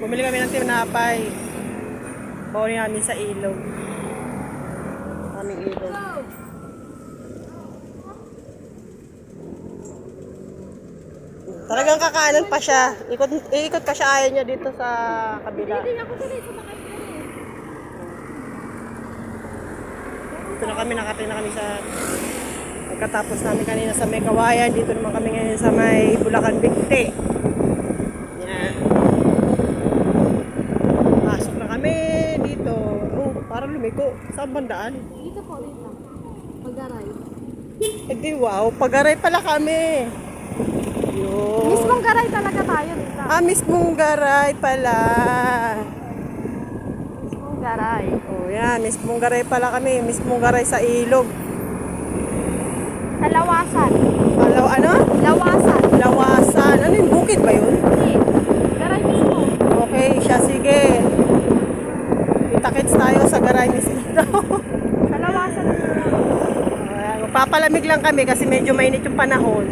Bumili kami ng tinapay. Bawin namin sa ilog. Aming ilog. Talagang kakaanan pa siya. Ikot pa siya, ayaw niya dito sa kabila. Dito na kami, nakating na kami sa... Pagkatapos namin kanina sa may Kawayan, dito naman kami ngayon sa may Bulacan Bigte. Yan. Pasok na kami dito. Oh, parang lumiko. Saan bandaan? Dito po, dito. Pag-aray. Eh di wow, pag-aray pala kami. Yun. Mismong garay talaga tayo dito. Ah, mismong garay pala. Mismong garay. Oh, yan. Mismong garay pala kami. Mismong garay sa ilog. Sa Lawasan. Ano? Lawasan. Lawasan. Ano yung bukid ba yun? Hindi. Garay mismo. Okay, siya. Sige. Kita-kits tayo sa garay mismo. Sa Lawasan. Ayan, magpapalamig lang kami kasi medyo mainit yung panahon.